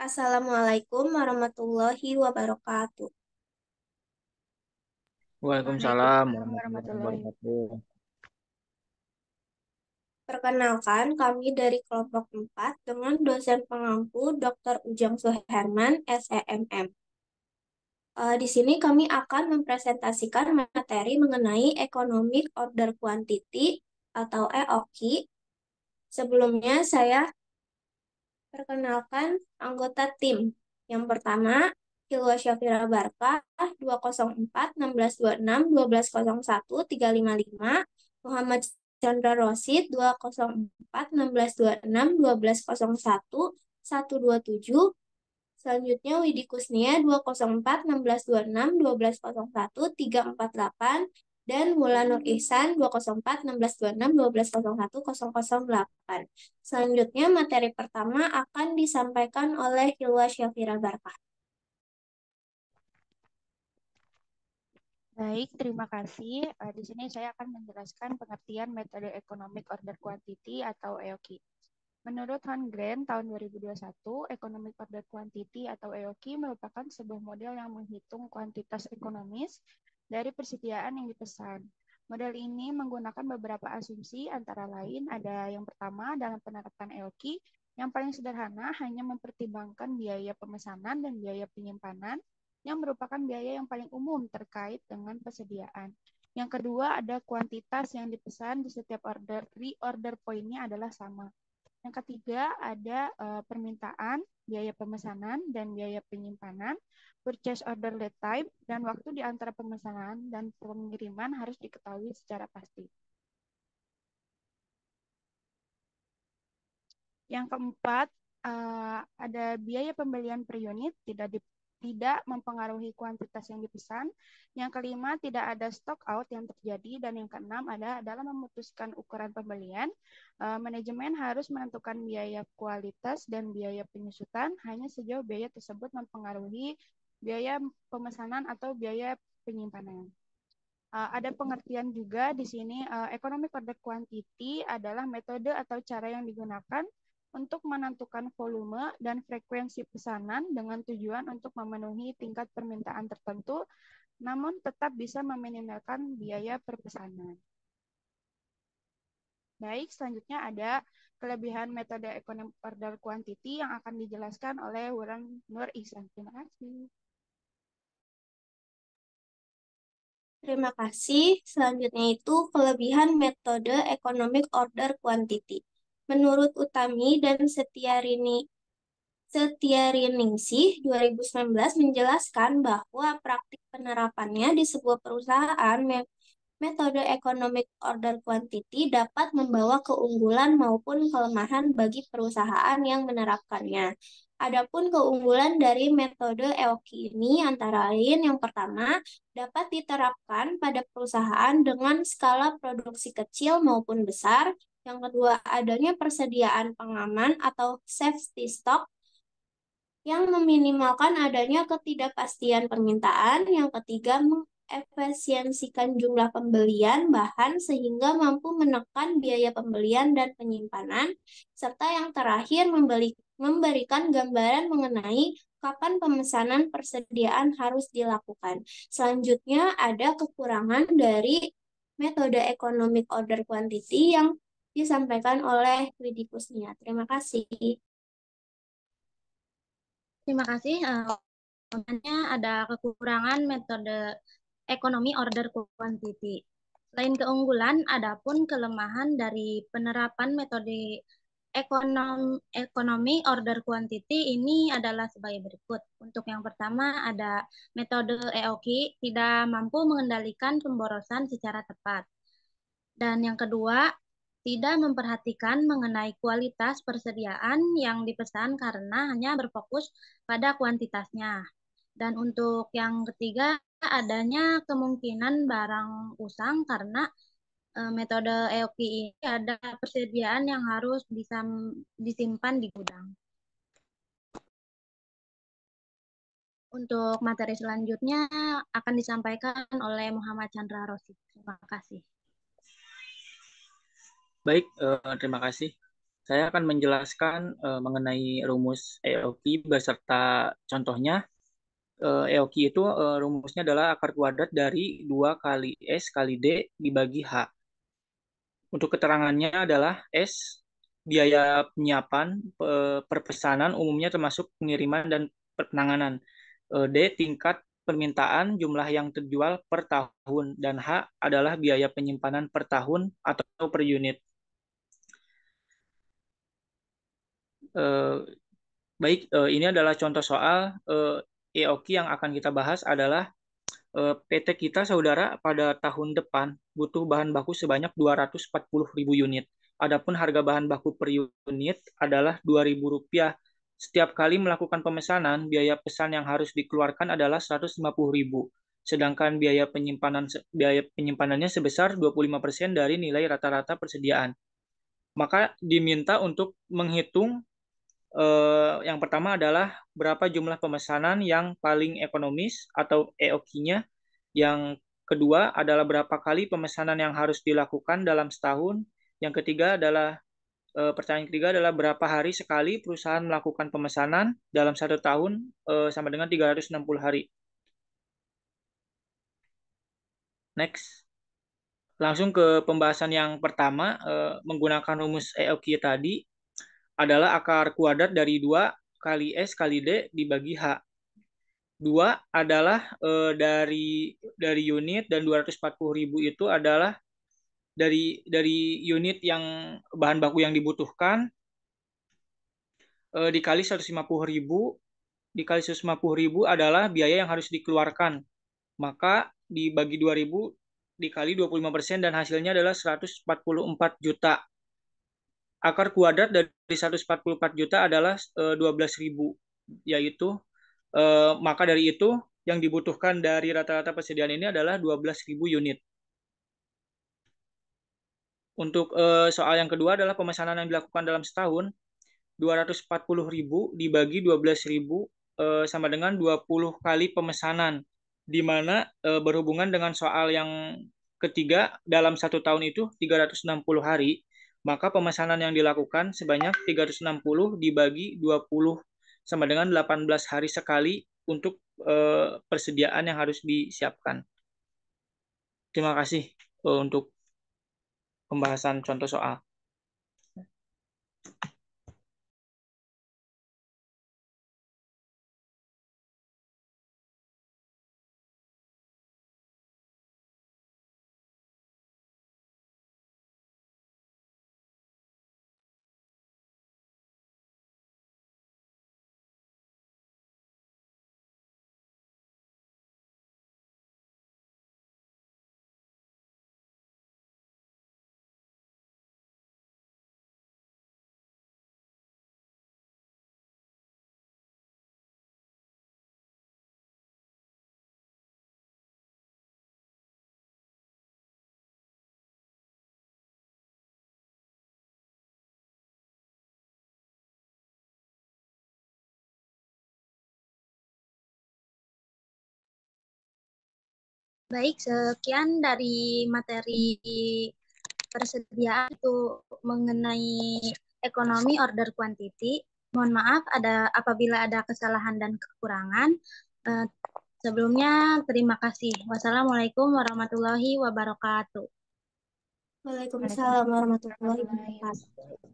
Assalamualaikum warahmatullahi wabarakatuh. Waalaikumsalam Waalaikumsalam warahmatullahi warahmatullahi. wabarakatuh. Perkenalkan, kami dari kelompok 4 dengan dosen pengampu Dr. Ujang Suherman, SEMM. Di sini kami akan mempresentasikan materi mengenai Economic Order Quantity atau EOQ. Sebelumnya saya perkenalkan anggota tim. Yang pertama, Hilwa Syafira Barkah 204 1626 1201 355, Muhammad Chandra Rosid 204 1626 1201 127. Selanjutnya Widi Kusnia 204 1626 1201 348 dan Mula Nur Ihsan 204 1626 1201 008. Selanjutnya materi pertama akan disampaikan oleh Hilwa Syafira Barkah. Baik, terima kasih. Di sini saya akan menjelaskan pengertian metode Economic Order Quantity atau EOQ. Menurut Holmgren tahun 2021, Economic Order Quantity atau EOQ merupakan sebuah model yang menghitung kuantitas ekonomis dari persediaan yang dipesan. Model ini menggunakan beberapa asumsi, antara lain ada yang pertama dalam penerapan EOQ, yang paling sederhana hanya mempertimbangkan biaya pemesanan dan biaya penyimpanan, yang merupakan biaya yang paling umum terkait dengan persediaan. Yang kedua, ada kuantitas yang dipesan di setiap order, reorder poinnya adalah sama. Yang ketiga, ada permintaan, biaya pemesanan, dan biaya penyimpanan, purchase order lead time, dan waktu di antara pemesanan dan pengiriman harus diketahui secara pasti. Yang keempat, ada biaya pembelian per unit tidak mempengaruhi kuantitas yang dipesan. Yang kelima, tidak ada stock out yang terjadi. Dan yang keenam, ada dalam memutuskan ukuran pembelian, manajemen harus menentukan biaya kualitas dan biaya penyusutan hanya sejauh biaya tersebut mempengaruhi biaya pemesanan atau biaya penyimpanan. Ada pengertian juga di sini, economic order quantity adalah metode atau cara yang digunakan untuk menentukan volume dan frekuensi pesanan dengan tujuan untuk memenuhi tingkat permintaan tertentu, namun tetap bisa meminimalkan biaya per pesanan. Baik, selanjutnya ada kelebihan metode economic order quantity yang akan dijelaskan oleh Wulan Nur Ihsan. Terima kasih. Terima kasih. Selanjutnya itu kelebihan metode Economic Order Quantity. Menurut Utami dan Setiariningsih 2019 menjelaskan bahwa praktik penerapannya di sebuah perusahaan metode economic order quantity dapat membawa keunggulan maupun kelemahan bagi perusahaan yang menerapkannya. Adapun keunggulan dari metode EOQ ini antara lain yang pertama dapat diterapkan pada perusahaan dengan skala produksi kecil maupun besar. Yang kedua, adanya persediaan pengaman atau safety stock yang meminimalkan adanya ketidakpastian permintaan. Yang ketiga, mengefisiensikan jumlah pembelian bahan sehingga mampu menekan biaya pembelian dan penyimpanan. Serta yang terakhir, memberikan gambaran mengenai kapan pemesanan persediaan harus dilakukan. Selanjutnya, ada kekurangan dari metode economic order quantity yang disampaikan oleh Widi Kusnia. Terima kasih. Terima kasih. Sebenarnya ada kekurangan metode ekonomi order quantity. Selain keunggulan, adapun kelemahan dari penerapan metode ekonomi order quantity ini adalah sebagai berikut. Untuk yang pertama ada metode EOQ tidak mampu mengendalikan pemborosan secara tepat. Dan yang kedua, tidak memperhatikan mengenai kualitas persediaan yang dipesan karena hanya berfokus pada kuantitasnya. Dan untuk yang ketiga, adanya kemungkinan barang usang karena metode EOQ ini ada persediaan yang harus bisa disimpan di gudang. Untuk materi selanjutnya akan disampaikan oleh Muhammad Chandra Rosid. Terima kasih. Baik, terima kasih. Saya akan menjelaskan mengenai rumus EOQ beserta contohnya. EOQ itu rumusnya adalah akar kuadrat dari 2 kali S kali D dibagi H. Untuk keterangannya adalah S, biaya penyiapan perpesanan umumnya termasuk pengiriman dan penanganan. D, tingkat permintaan jumlah yang terjual per tahun. Dan H adalah biaya penyimpanan per tahun atau per unit. Baik, ini adalah contoh soal EOQ yang akan kita bahas adalah PT kita saudara pada tahun depan butuh bahan baku sebanyak 240.000 unit. Adapun harga bahan baku per unit adalah Rp2.000. Setiap kali melakukan pemesanan, biaya pesan yang harus dikeluarkan adalah 150.000. Sedangkan biaya penyimpanannya sebesar 25% dari nilai rata-rata persediaan. Maka diminta untuk menghitung yang pertama adalah berapa jumlah pemesanan yang paling ekonomis atau EOQ-nya. Yang kedua adalah berapa kali pemesanan yang harus dilakukan dalam setahun. Yang ketiga adalah pertanyaan ketiga adalah berapa hari sekali perusahaan melakukan pemesanan dalam 1 tahun sama dengan 360 hari. Next. Langsung ke pembahasan yang pertama, menggunakan rumus EOQ tadi adalah akar kuadrat dari 2 kali S kali D dibagi H. 2 adalah dari unit dan 240.000 itu adalah dari unit yang bahan baku yang dibutuhkan dikali 150.000 dikali 150.000 adalah biaya yang harus dikeluarkan. Maka dibagi 2.000 dikali 25% dan hasilnya adalah 144 juta. Akar kuadrat dari 144 juta adalah 12.000, yaitu maka dari itu yang dibutuhkan dari rata-rata persediaan ini adalah 12.000 unit. Untuk soal yang kedua adalah pemesanan yang dilakukan dalam setahun, 240.000 dibagi 12.000 sama dengan 20 kali pemesanan, di mana berhubungan dengan soal yang ketiga, dalam 1 tahun itu 360 hari, maka pemesanan yang dilakukan sebanyak 360 dibagi 20 sama dengan 18 hari sekali untuk persediaan yang harus disiapkan. Terima kasih untuk pembahasan contoh soal. Baik, sekian dari materi persediaan itu mengenai ekonomi order quantity. Mohon maaf apabila ada kesalahan dan kekurangan. Sebelumnya terima kasih. Wassalamualaikum warahmatullahi wabarakatuh. Waalaikumsalam warahmatullahi wabarakatuh.